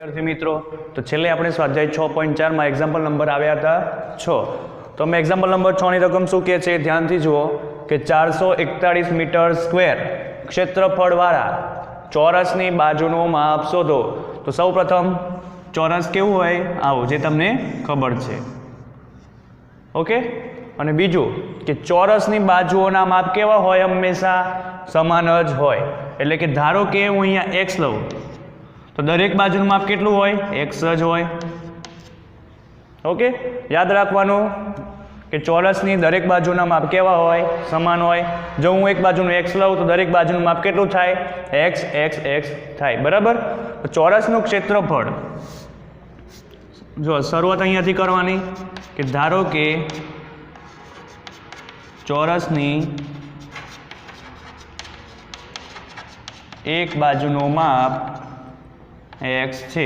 विद्यार्थी मित्रों तो छेल्ले આપણે સ્વાધ્યાય 6.4 માં એક્ઝામ્પલ નંબર આવ્યા હતા 6 તો અમે એક્ઝામ્પલ નંબર 6 ની રકમ શું કહે છે ધ્યાનથી જુઓ કે 441 મીટર સ્ક્વેર ક્ષેત્રફળ વાળા ચોરસની બાજુનું માપ શોધો તો સૌપ્રથમ ચોરસ કેવું હોય આવું જે તમને ખબર છે ઓકે અને બીજું કે ચોરસની બાજુઓના માપ કેવા હોય હંમેશા સમાન જ હોય એટલે કે ધારો કે હું અહીંયા x લઉં तो दरेक बाजूનું माप કેટલું હોય x જ હોય ઓકે યાદ રાખવાનું કે ચોરસની દરેક બાજુના માપ કેવા હોય સમાન હોય જો હું એક બાજુનું x લઉં તો દરેક બાજુનું માપ કેટલું થાય x x x થાય બરાબર તો ચોરસનું ક્ષેત્રફળ જો શરૂઆત અહીંયાથી કરવાની કે ધારો કે ચોરસની એક બાજુનું માપ x છે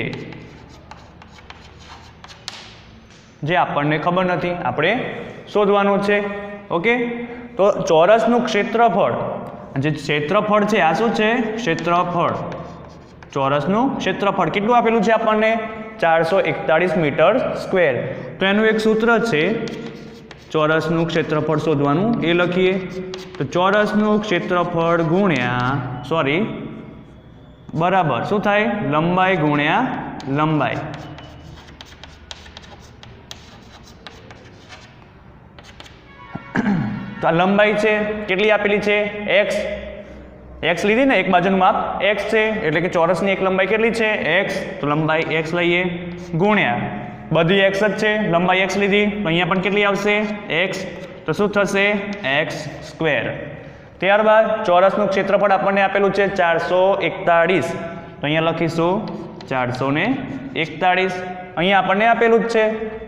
જે આપણને ખબર નથી આપણે શોધવાનું છે ઓકે તો ચોરસનું ક્ષેત્રફળ જે ક્ષેત્રફળ છે આ શું છે ક્ષેત્રફળ ચોરસનું ક્ષેત્રફળ કેટલું આપેલું છે આપણને 441 મીટર સ્ક્વેર તો એનું એક સૂત્ર છે ચોરસનું ક્ષેત્રફળ શોધવાનું એ લખીએ તો ચોરસનું ક્ષેત્રફળ ગુણ્યા બરાબર શું થાય લંબાઈ ગુણ્યા લંબાઈ તો આ લંબાઈ છે કેટલી આપેલી છે x લીધી ને એક બાજુનું માપ x છે એટલે કે ચોરસની એક લંબાઈ કેટલી છે x તો લંબાઈ x લઈએ ગુણ્યા બધી x જ છે લંબાઈ x લીધી તો અહીંયા પણ કેટલી આવશે x તો શું થશે x સ્ક્વેર ત્યારબાદ ચોરસનું ક્ષેત્રફળ આપણને આપેલું છે 441 તો અહીંયા લખીશું 441 અહીંયા આપણને આપેલું જ છે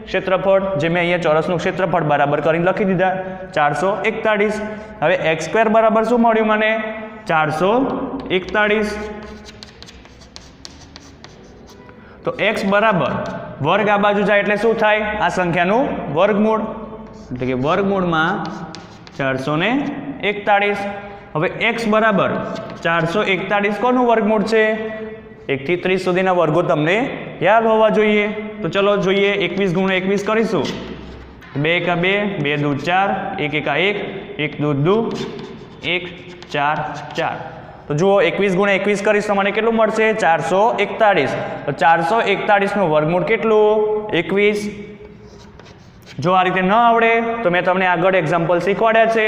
ક્ષેત્રફળ જે મેં અહીંયા ચોરસનું ક્ષેત્રફળ બરાબર કરીને લખી દીધા 441 હવે x સ્ક્વેર બરાબર શું મળ્યું મને 441 તો x બરાબર વર્ગ આ બાજુ જાય એટલે શું થાય આ સંખ્યાનું વર્ગમૂળ એટલે કે વર્ગમૂળમાં 441 હવે x બરાબર 441 કોનું વર્ગમૂળ છે 1 થી 30 સુધીના વર્ગો તમને યાદ હોવા જોઈએ તો ચલો જોઈએ 21 ગુણ્યા 21 કરીશું 2 એકા 2 2 દુ 4 1 એકા 1 1 દુ 2 1 4 4 તો જુઓ 21 ગુણ્યા 21 કરીશ તો મને કેટલું મળશે 441 તો 441 નું વર્ગમૂળ કેટલું 21 જો આ રીતે ન આવડે તો મેં તમને આગળ એક્ઝામ્પલ શીખવાડ્યા છે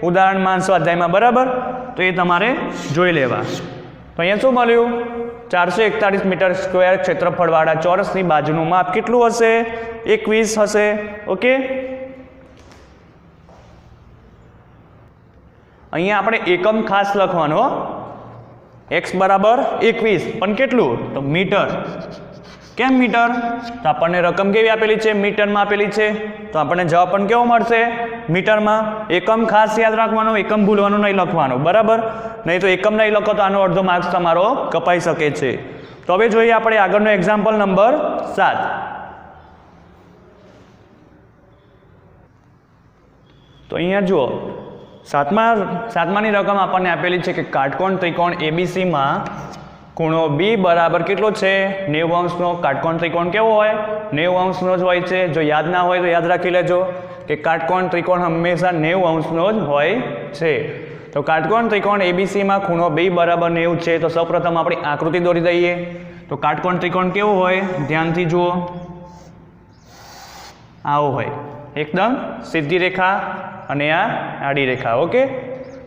ઉદાહરણમાં સ્વાધ્યાયમાં બરાબર તો એ તમારે જોઈ લેવા તો અહીંયા શું મળ્યું 441 મીટર સ્ક્વેર ક્ષેત્રફળવાળા ચોરસની બાજુનું માપ કેટલું હશે 21 હશે ઓકે અહીંયા આપણે એકમ ખાસ લખવાનો x બરાબર 21 પણ કેટલું તો મીટર કેમ મીટર તો આપણને રકમ કેવી આપેલી છે મીટરમાં આપેલી છે તો આપણને જવાબ પણ કેવો મળશે મીટરમાં એકમ ખાસ યાદ રાખવાનો એકમ ભૂલવાનું નહીં લખવાનું બરાબર નહીં તો એકમ નહીં લખો તો આનો અડધો માર્ક્સ તમારો કપાઈ શકે છે તો હવે જોઈએ આપણે આગળનો એક્ઝામ્પલ નંબર 7 તો અહીંયા જુઓ સાતમાની રકમ આપણને આપેલી છે કે કાટકોણ ત્રિકોણ એબીસીમાં ખૂણો બી બરાબર કેટલો છે 90 અંશનો કાટકોણ ત્રિકોણ કેવો હોય 90 અંશનો જ હોય છે જો યાદ ના હોય તો યાદ રાખી લેજો કે કાટકોણ ત્રિકોણ હંમેશા 90 અંશનો જ હોય છે તો કાટકોણ ત્રિકોણ એબીસીમાં ખૂણો બી બરાબર 90 છે તો સૌપ્રથમ આપણી આકૃતિ દોરી દઈએ તો કાટકોણ ત્રિકોણ કેવો હોય ધ્યાનથી જુઓ આવો હોય એકદમ સીધી રેખા અને આ આડી રેખા ઓકે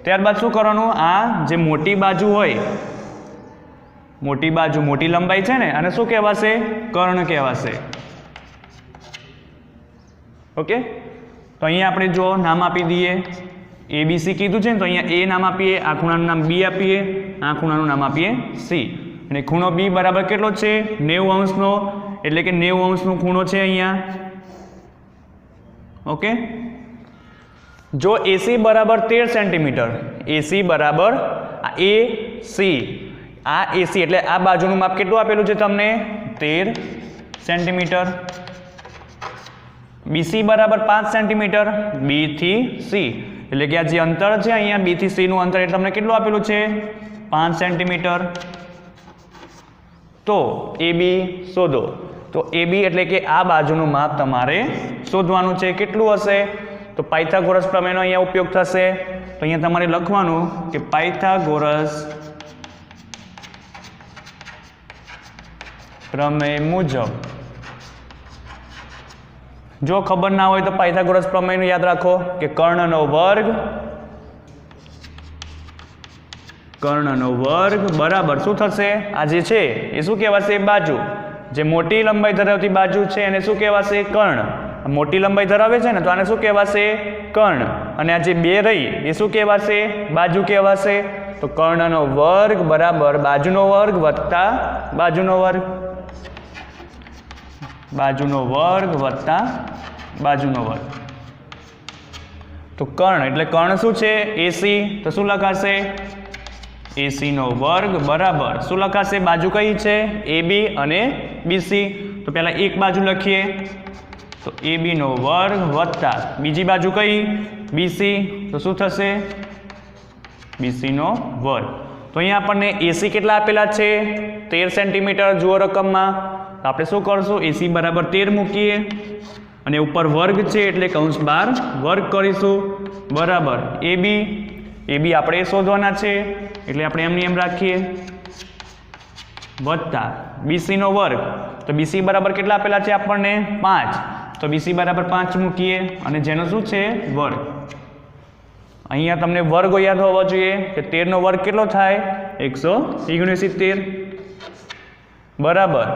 ત્યારબાદ શું કરવાનું આ જે મોટી બાજુ હોય મોટી બાજુ મોટી લંબાઈ છે ને અને શું કહેવાશે કર્ણ કહેવાશે ઓકે તો અહીંયા આપણે જો નામ આપી દઈએ એબીસી કીધું છે ને તો અહીંયા એ નામ આપીએ આ ખૂણાનું નામ બી આપીએ આ ખૂણાનું નામ આપીએ સી અને ખૂણો બી બરાબર કેટલો છે 90 અંશનો એટલે કે 90 અંશનો ખૂણો છે અહીંયા ઓકે જો એસી બરાબર 13 સેન્ટીમીટર એસી બરાબર એ સી આ એસી એટલે આ બાજુનું માપ કેટલું આપેલું છે તમને 13 સેન્ટીમીટર બીસી બરાબર 5 સેન્ટીમીટર બી થી સી એટલે કે આ જે અંતર છે અહીંયા બી થી સી નું અંતર એટલે તમને કેટલું આપેલું છે 5 સેન્ટીમીટર તો AB શોધો. તો AB એટલે કે આ બાજુનું માપ તમારે શોધવાનું છે. કેટલું હશે? તો પાયથાગોરસ પ્રમેયનો અહીંયા ઉપયોગ થશે. તો અહીંયા તમારે લખવાનું કે પાયથાગોરસ પ્રમેય મુજબ. જો ખબર ના હોય તો પાયથાગોરસ પ્રમેયનું યાદ રાખો કે કર્ણનો વર્ગ બરાબર શું થશે? આ જે છે એ શું કહેવાશે? બાજુ. જે મોટી લંબાઈ ધરાવતી બાજુ છે એને શું કહેવાશે? કર્ણ. મોટી લંબાઈ ધરાવે છે ને તો આને શું કહેવાશે? કર્ણ. અને આ જે બે રહી એ શું કહેવાશે? બાજુ કહેવાશે. તો કર્ણનો વર્ગ બરાબર બાજુનો વર્ગ વત્તા બાજુનો વર્ગ. બાજુનો વર્ગ વત્તા બાજુનો વર્ગ. તો કર્ણ એટલે કર્ણ શું છે? AC. તો શું લખાશે? AC નો વર્ગ બરાબર શું લખાશે? બાજુ કઈ છે? AB અને BC. તો પહેલા એક બાજુ લખીએ તો AB નો વર્ગ વત્તા બીજી બાજુ કઈ? BC. તો શું થશે? BC નો વર્ગ. તો અહીંયા આપણને AC કેટલા આપેલા છે? 13 સેન્ટીમીટર. જુઓ રકમમાં. તો આપણે શું કરશું? AC બરાબર 13 મૂકીએ અને ઉપર વર્ગ છે એટલે કૌંસ બહાર વર્ગ કરીશું બરાબર AB. AB આપણે શોધવાના છે એટલે આપણે એમની એમ રાખીએ વત્તા BC નો વર્ગ. તો BC બરાબર કેટલા આપેલા છે આપણને? 5. તો BC બરાબર 5 મૂકીએ અને જેનો શું છે? વર્ગ. અહીંયા તમને વર્ગ યાદ હોવો જોઈએ કે 13 નો વર્ગ કેટલો થાય? 169 બરાબર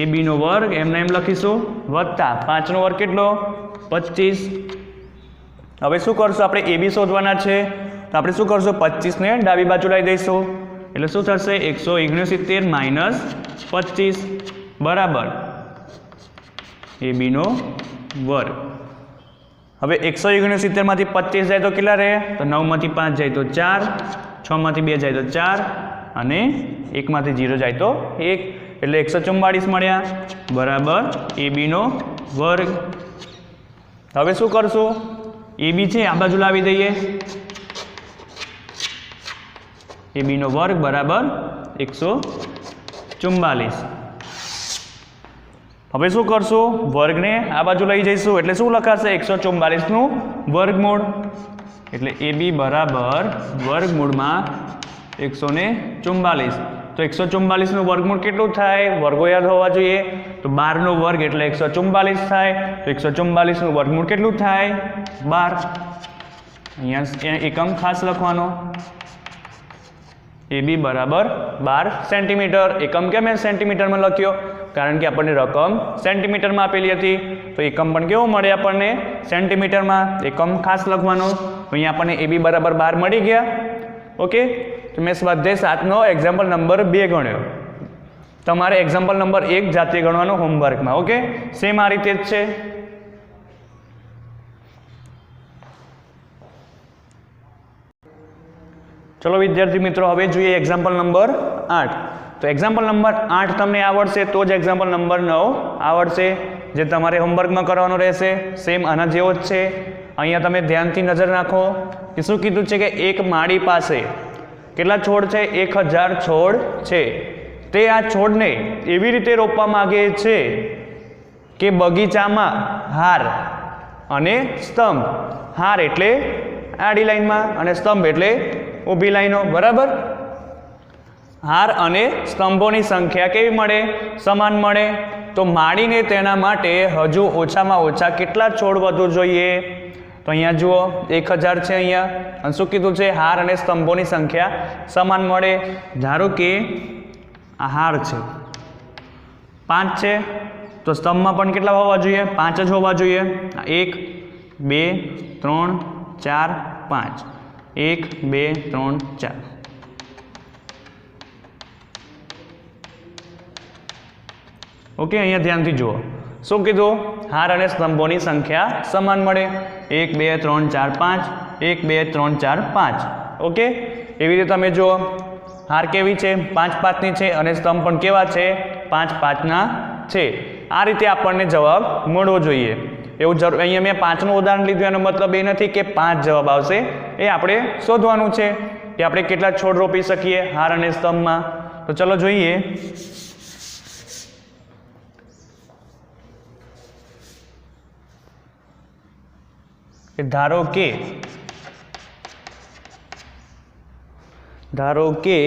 AB નો વર્ગ એમને એમ લખીશું વત્તા 5 નો વર્ગ કેટલો? 25. હવે શું કરશું? આપણે AB શોધવાના છે તો આપણે શું કરશું? 25 ને ડાબી બાજુ લઈ દઈશું એટલે શું થશે? 169 માઇનસ 25 બરાબર AB નો વર્ગ. હવે 169 માંથી 25 જાય તો કેટલા રહે? તો 9 માંથી 5 જાય તો 4, 6 માંથી 2 જાય તો 4 અને 1 માંથી 0 જાય તો 1 એટલે 144 મળ્યા બરાબર AB નો વર્ગ. હવે શું કરશું? AB છે આ બાજુ લાવી દઈએ. AB નો વર્ગ બરાબર 144. હવે શું કરશું? વર્ગને આ બાજુ લઈ જઈશું એટલે શું લખાશે? 144 નું વર્ગમૂળ. એટલે AB બરાબર વર્ગમૂળમાં 144. તો 144 નું વર્ગમૂળ કેટલું થાય? વર્ગો યાદ હોવા જોઈએ. તો 12 નો વર્ગ એટલે 144 થાય. તો 144 નું વર્ગમૂળ કેટલું થાય? 12. અહીંયા એકમ ખાસ લખવાનો. AB બરાબર 12 સેન્ટીમીટર. એકમ કેમ સેન્ટીમીટરમાં લખ્યો? કારણ કે આપણને રકમ સેન્ટીમીટરમાં આપેલી હતી. તો એકમ પણ કેવો મળે આપણને? સેન્ટીમીટરમાં. એકમ ખાસ લખવાનો. તો અહીંયા આપણને AB બરાબર 12 મળી ગયા. ઓકે. તો મેં સ્વાધ્યાય 7 નો એક્ઝામ્પલ નંબર 2 ગણ્યો. તમારે એક્ઝામ્પલ નંબર 1 જાતે ગણવાનો હોમવર્કમાં. ઓકે. સેમ આ રીતે જ છે. ચલો વિદ્યાર્થી મિત્રો હવે જોઈએ એક્ઝામ્પલ નંબર 8. તો એક્ઝામ્પલ નંબર 8 તમને આવડશે તો જ એક્ઝામ્પલ નંબર 9 આવડશે, જે તમારે હોમવર્કમાં કરવાનો રહેશે. સેમ આના જેવો જ છે. અહીંયા તમે ધ્યાનથી નજર નાખો કે શું કીધું છે કે એક માળી પાસે કેટલા છોડ છે? 1000 છોડ છે. તે આ છોડને એવી રીતે રોપવા માંગે છે કે બગીચામાં હાર અને સ્તંભ. હાર એટલે આડી લાઈનમાં અને સ્તંભ એટલે ઊભી લાઈનો બરાબર. હાર અને સ્તંભોની સંખ્યા કેવી મળે? સમાન મળે. તો માળીને તેના માટે હજુ ઓછામાં ઓછા કેટલા છોડ વધુ જોઈએ? તો અહીંયા જુઓ 1000 છે અહીંયા અને શું કીધું છે? હાર અને સ્તંભોની સંખ્યા સમાન મળે. ધારો કે આ હાર છે 5 છે તો સ્તંભમાં પણ કેટલા હોવા જોઈએ? 5 જ હોવા જોઈએ. 1 2 3 4 5. 1 2 3 4. ઓકે. અહીંયા ધ્યાનથી જુઓ શું કીધું? હાર અને સ્તંભોની સંખ્યા સમાન મળે. 1 2 3 4 5. 1 2 3 4 5. ઓકે. એવી રીતે તમે જુઓ હાર કેવી છે? 5 5ની છે અને સ્તંભ પણ કેવા છે? 5 5ના છે. આ રીતે આપણને જવાબ મળવો જોઈએ. એવું જરૂર અહીંયા મેં 5નું ઉદાહરણ લીધું એનો મતલબ એ નથી કે 5 જવાબ આવશે. એ આપણે શોધવાનું છે કે કે આપણે કેટલા છોડ રોપી શકીએ હાર અને સ્તંભમાં. તો ચલો જોઈએ. ધારો કે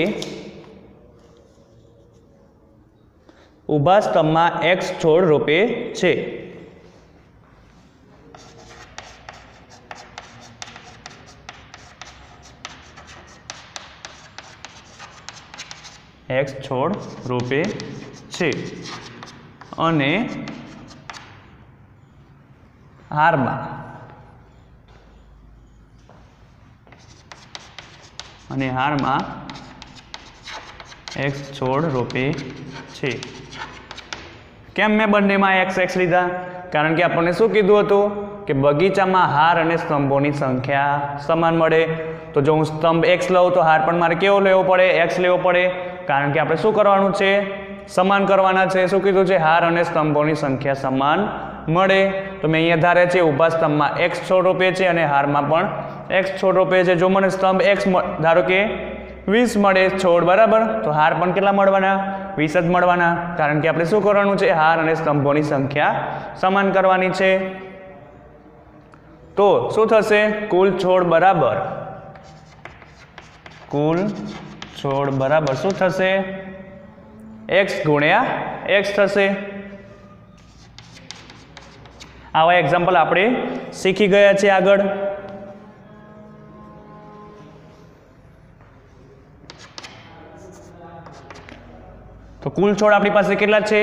ઊભા સ્તંભમાં x છોડ રોપે છે. x છોડ રોપે છે અને હારમાં x છોડ રોપે છે. કેમ મેં બંનેમાં x લીધા? કારણ કે આપણને શું કીધું હતું કે બગીચામાં હાર અને સ્તંભોની સંખ્યા સમાન મળે. તો જો હું સ્તંભ x લઉં તો હાર પણ મારે કેવો લેવો પડે? x લેવો પડે. કારણ કે આપણે શું કરવાનું છે? સમાન કરવાના છે. શું કીધું છે? હાર અને સ્તંભોની સંખ્યા સમાન મળે. તો મેં અહીંયા ધારે છે ઊભા સ્તંભમાં x છોડ રોપે છે અને હારમાં પણ x છોડ રોપે છે. જો મને સ્તંભ x ધારો કે 20 મળે છોડ, બરાબર, તો હાર પણ કેટલા મળવાના? 20 જ મળવાના. કારણ કે આપણે શું કરવાનું છે? હાર અને સ્તંભોની સંખ્યા સમાન કરવાની છે. તો શું થશે? કુલ છોડ બરાબર શું થશે? x ગુણ્યા x થશે. આવા એક્ઝામ્પલ આપણે શીખી ગયા છે આગળ. તો કુલ છોડ આપણી પાસે કેટલા છે?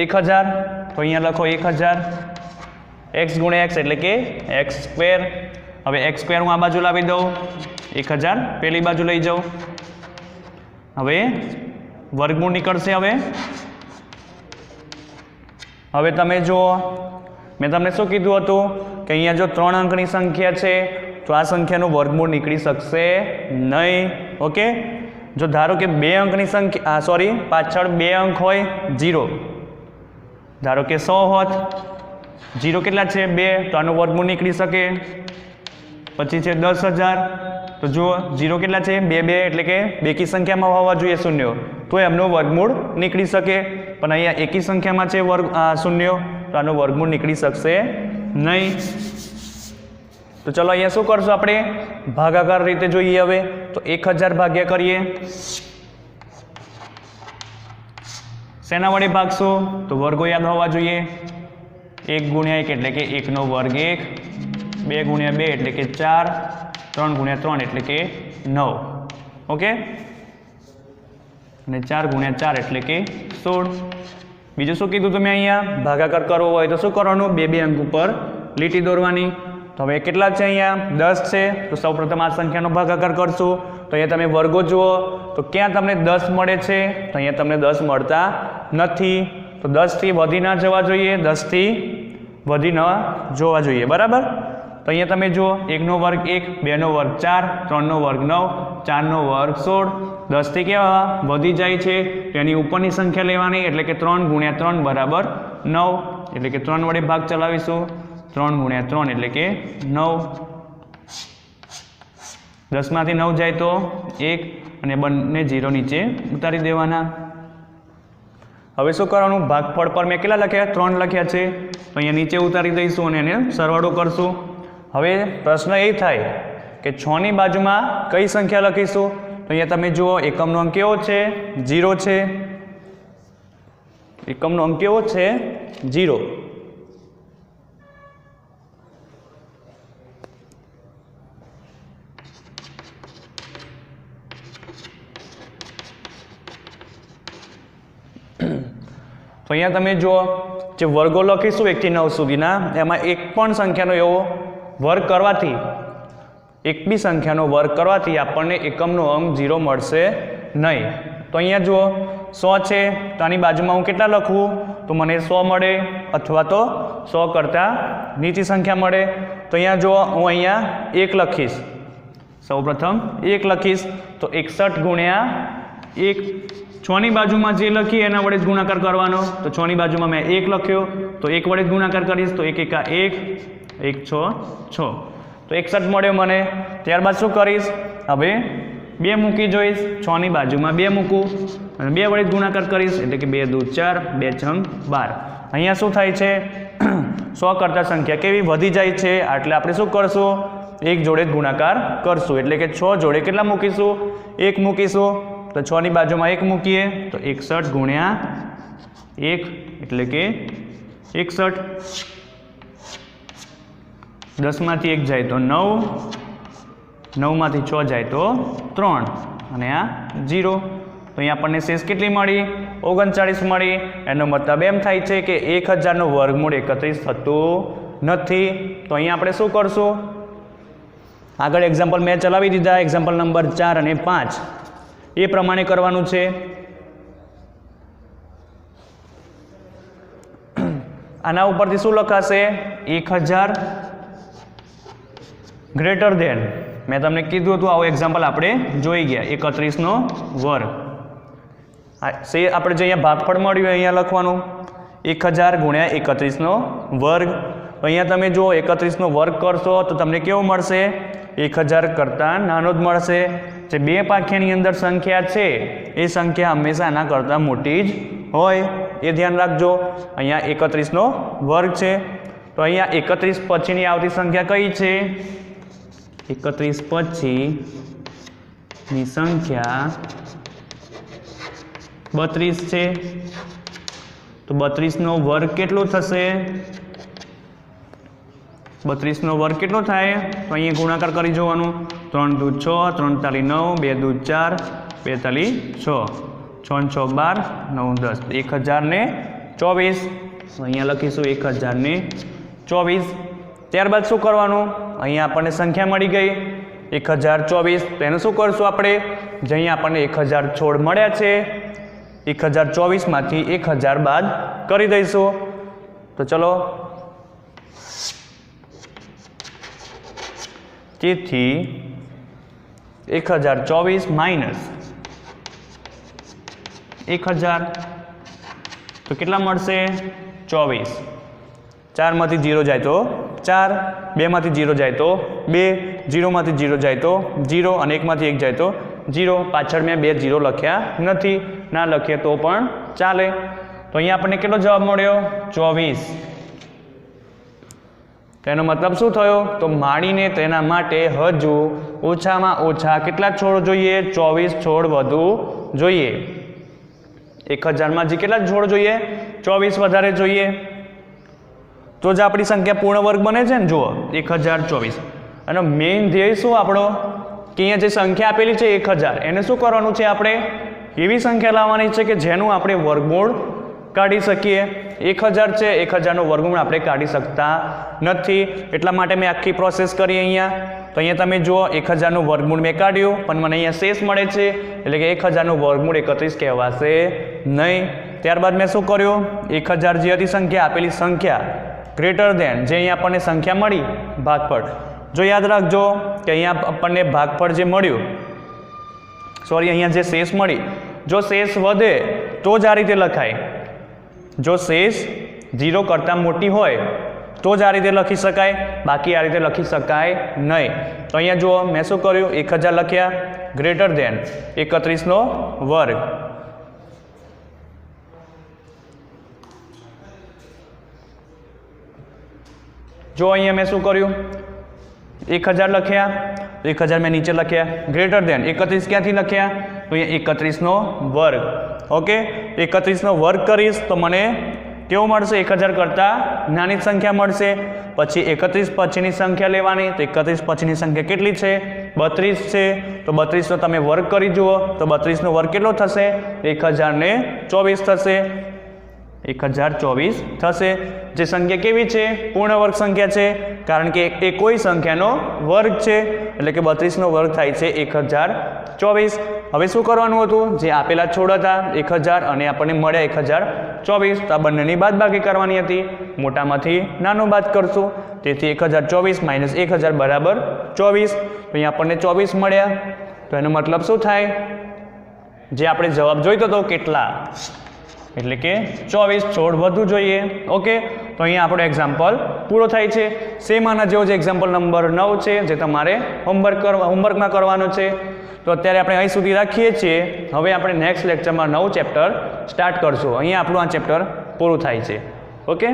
1000. તો અહીંયા લખો 1000. x ગુણ્યા x એટલે કે x સ્ક્વેર. હવે x સ્ક્વેર હું આ બાજુ લાવી દઉં, 1000 પેલી બાજુ લઈ જાઉં. હવે વર્ગમૂળ નીકળશે. હવે તમે જુઓ, મેં તમને શું કીધું હતું કે અહીંયા જો 3 અંકની સંખ્યા છે તો આ સંખ્યાનું વર્ગમૂળ નીકળી શકશે નહીં. ઓકે. જો ધારો કે 2 અંકની સંખ્યા પાછળ 2 અંક હોય 0, ધારો કે 100 હોત, 0 કેટલા છે? 2, તો આનું વર્ગમૂળ નીકળી શકે. પછી છે 10000, તો જુઓ 0 કેટલા છે? 2 2 એટલે કે બેકી સંખ્યામાં હોવા જોઈએ શૂન્યો, તો એમનું વર્ગમૂળ નીકળી શકે. પણ અહીંયા એકી સંખ્યામાં છે શૂન્યો, તો આનું વર્ગમૂળ નીકળી શકશે નહીં. તો ચલો અહીંયા શું કરશું આપણે? ભાગાકાર રીતે જોઈએ. હવે તો 1000 ભાગ્યા કરીએ. શેના વડે ભાગશું? તો વર્ગો યાદ હોવા જોઈએ. 1 ગુણ્યા 1 એટલે કે 1 નો વર્ગ 1, 2 ગુણ્યા 2 એટલે કે 4, 3 ગુણ્યા 3 એટલે કે 9. ઓકે. અને 4 ગુણ્યા 4 એટલે કે 16. બીજું શું કીધું તમે? અહીંયા ભાગાકાર કરવો હોય તો શું કરવાનું? 2 અંક ઉપર લીટી દોરવાની. તો હવે કેટલા છે? અહીંયા 10 છે. તો સૌપ્રથમ આ સંખ્યાનો ભાગાકાર કરશું. તો અહીંયા તમે વર્ગો જુઓ તો ક્યાં તમને 10 મળે છે? તો અહીંયા તમને 10 મળતા નથી. તો 10થી વધી ના જવા જોઈએ, 10થી વધી ન જોવા જોઈએ, બરાબર. તો અહીંયા તમે જુઓ 1 નો વર્ગ 1, 2 નો વર્ગ 4, 3 નો વર્ગ 9, 4 નો વર્ગ 16. 10થી કેવા વધી જાય છે? તો એની ઉપરની સંખ્યા લેવાની, એટલે કે 3 ગુણ્યા 3 બરાબર 9. એટલે કે 3 વડે ભાગ ચલાવીશું. 3 ગુણ્યા 3 એટલે કે 9. 10 માંથી 9 જાય તો 1, અને બંને 0 નીચે ઉતારી દેવાના. હવે શું કરવાનું? ભાગફળ પર મેં કેટલા લખ્યા? 3 લખ્યા છે. તો અહીંયા નીચે ઉતારી દઈશું અને એને સરવાળો કરશું. હવે પ્રશ્ન એ થાય કે 6 ની બાજુમાં કઈ સંખ્યા લખીશું? તો અહીંયા તમે જુઓ એકમનો અંક કેવો છે? 0 છે. એકમનો અંક કેવો છે? 0. તો અહીંયા તમે જુઓ જે વર્ગો લખીશું 1 થી 9 સુધીના, એમાં એક પણ સંખ્યાનો એવો વર્ગ કરવાથી, એક બી સંખ્યાનો વર્ગ કરવાથી આપણને એકમનો અંક 0 મળશે નહીં. તો અહીંયા જુઓ 100 છે, તો આની બાજુમાં હું કેટલા લખું? તો મને 100 મળે, અથવા તો 100 કરતાં નીચી સંખ્યા મળે. તો અહીંયા જુઓ હું અહીંયા 1 લખીશ. સૌપ્રથમ 1 લખીશ તો 61 ગુણ્યા 1. 6 ની બાજુમાં જે લખીએ એના વડે જ ગુણાકાર કરવાનો. તો 6 ની બાજુમાં મેં 1 લખ્યો, તો 1 વડે જ ગુણાકાર કરીશ. તો 1 એકા 1, 1 6 6, તો 61 મળ્યો મને. ત્યારબાદ શું કરીશ? હવે 2 મૂકી જોઈશ, 6 ની બાજુમાં 2 મૂકું અને 2 વડે ગુણાકાર કરીશ એટલે કે 2 દૂ 4, 2 છંગ 12. અહીંયા શું થાય છે 100 કરતાં સંખ્યા કેવી વધી જાય છે એટલે આપણે શું કરશું 1 જોડે જ ગુણાકાર કરશું એટલે કે 6 જોડે કેટલા મૂકીશું 1 મૂકીશું તો 6 ની બાજુમાં 1 મૂકીએ તો 61 ગુણ્યા 1 એટલે કે 61. 10 માંથી 1 જાય તો 9, 9 માંથી 6 જાય તો 3 અને આ 0. તો અહીંયા આપણને શેષ કેટલી મળી 39 મળી. એનો મતલબ એમ થાય છે કે 1000 નું વર્ગમૂળ 31 થતું નથી. તો અહીંયા આપણે શું કરશું આગળ એક્ઝામ્પલ મેં ચલાવી દીધા એક્ઝામ્પલ નંબર 4 અને 5 એ પ્રમાણે કરવાનું છે. આના ઉપરથી શું લખાશે 1000 ગ્રેટર ધેન મેં તમને કીધું હતું આવું એક્ઝામ્પલ આપણે જોઈ ગયા 31 નો વર્ગ. આપણે જે અહીંયા ભાગફળ મળ્યું અહીંયા લખવાનું 1000 ગુણ્યા 31 નો વર્ગ. અહીંયા તમે જો 31 નો વર્ગ કરશો તો તમને કેવું મળશે 1000 કરતાં નાનો જ મળશે. જે 2 પાંખિયાની અંદર સંખ્યા છે એ સંખ્યા હંમેશા આના કરતાં મોટી જ હોય એ ધ્યાન રાખજો. અહીંયા 31 નો વર્ગ છે તો અહીંયા 31 પછીની આવતી સંખ્યા કઈ છે 31 પછીની સંખ્યા 32 છે. તો 32 નો વર્ગ કેટલો થશે 32 નો વર્ગ કેટલો થાય તો અહીંયા ગુણાકાર કરી જોવાનું 3 દૂ 6, 3 તાલી 9, 2 દૂ 4, 2 તાલી 6, 6 6 12, 9 10 1024. અહીંયા લખીશું 1024. ત્યારબાદ શું કરવાનું અહીંયા આપણને સંખ્યા મળી ગઈ 1024. તો એનું શું કરશું આપણે જે અહીંયા આપણને 1000 છોડ મળ્યા છે 1024 માંથી 1000 બાદ કરી દઈશું. તો ચલો તેથી 1024 માઇનસ 1000 તો કેટલા મળશે 24. 4 માંથી 0 જાય તો 4, 2 માંથી 0 જાય તો 2, 0 માંથી 0 જાય તો 0 અને 1 માંથી 1 જાય તો 0. પાછળ મેં 2 0 લખ્યા નથી, ના લખીએ તો પણ ચાલે. તો અહીંયા આપણને કેટલો જવાબ મળ્યો 24. તેનો મતલબ શું થયો તો માળીને તેના માટે હજુ ઓછામાં ઓછા કેટલા છોડ જોઈએ 24 છોડ વધુ જોઈએ. 1000 માં જે કેટલા છોડ જોઈએ 24 વધારે જોઈએ તો જ આપણી સંખ્યા પૂર્ણ વર્ગ બને છે ને. જુઓ 1024 અને મેઇન ધ્યેય શું આપણો કે અહીંયા જે સંખ્યા આપેલી છે 1000 એને શું કરવાનું છે આપણે એવી સંખ્યા લાવવાની છે કે જેનું આપણે વર્ગમૂળ કાઢી શકીએ. 1000 છે 1000 નું વર્ગમૂળ આપણે કાઢી શકતા નથી એટલા માટે મેં આખી પ્રોસેસ કરી અહીંયા. તો અહીંયા તમે જુઓ 1000 નું વર્ગમૂળ મેં કાઢ્યું પણ મને અહીંયા શેષ મળે છે એટલે કે 1000 નું વર્ગમૂળ 31 કહેવાશે નહીં. ત્યારબાદ મેં શું કર્યું 1000 જે હતી સંખ્યા આપેલી સંખ્યા ગ્રેટર ધેન જે અહીંયા આપણને સંખ્યા મળી ભાગફળ જો યાદ રાખજો કે અહીંયા આપણને ભાગફળ જે મળ્યું અહીંયા જે શેષ મળી જો શેષ વધે તો જ આ રીતે લખાય. જો શેષ 0 કરતાં મોટી હોય તો જ આ રીતે લખી શકાય, બાકી આ રીતે લખી શકાય નહીં. તો અહીંયા જુઓ મેં શું કર્યું 1000 લખ્યા ગ્રેટર ધેન 31 નો વર્ગ. જો અહીંયા મેં શું કર્યું 1000 લખ્યા 1000 મેં નીચે લખ્યા ગ્રેટર ધેન 31 ક્યાંથી લખ્યા તો અહીંયા 31 નો વર્ગ. ઓકે 31 નો વર્ગ કરીશ તો મને કેવું મળશે 1000 કરતાં નાની સંખ્યા મળશે. પછી 31 પછીની સંખ્યા લેવાની તો 31 પછીની સંખ્યા કેટલી છે 32 છે. તો 32 નો તમે વર્ગ કરી જુઓ તો 32 નો વર્ગ કેટલો થશે 1024 થશે. 1024 થશે. જે સંખ્યા કેવી છે પૂર્ણ વર્ગ સંખ્યા છે કારણ કે એ કોઈ સંખ્યાનો વર્ગ છે એટલે કે 32 નો વર્ગ થાય છે 1024. હવે શું કરવાનું હતું જે આપેલા છોડ હતા 1000 અને આપણને મળ્યા 1024 તો આ બંનેની બાદબાકી કરવાની હતી. મોટામાંથી નાનો બાદ કરશું તેથી 1024 માઇનસ 1000 બરાબર 24. તો અહીંયા આપણને 24 મળ્યા. તો એનો મતલબ શું થાય જે આપણે જવાબ જોઈતો હતો કેટલા એટલે કે 24 છોડ વધુ જોઈએ. ઓકે તો અહીંયા આપણો એક્ઝામ્પલ પૂરો થાય છે. સેમ આના જેવો જ એક્ઝામ્પલ નંબર 9 છે જે તમારે હોમવર્કમાં કરવાનો છે. તો તો અત્યારે આપણે અહીં સુધી રાખીએ છીએ. હવે આપણે નેક્સ્ટ લેક્ચરમાં નવું ચેપ્ટર સ્ટાર્ટ કરશું. અહીંયા આપણું આ ચેપ્ટર પૂરું થાય છે. ઓકે.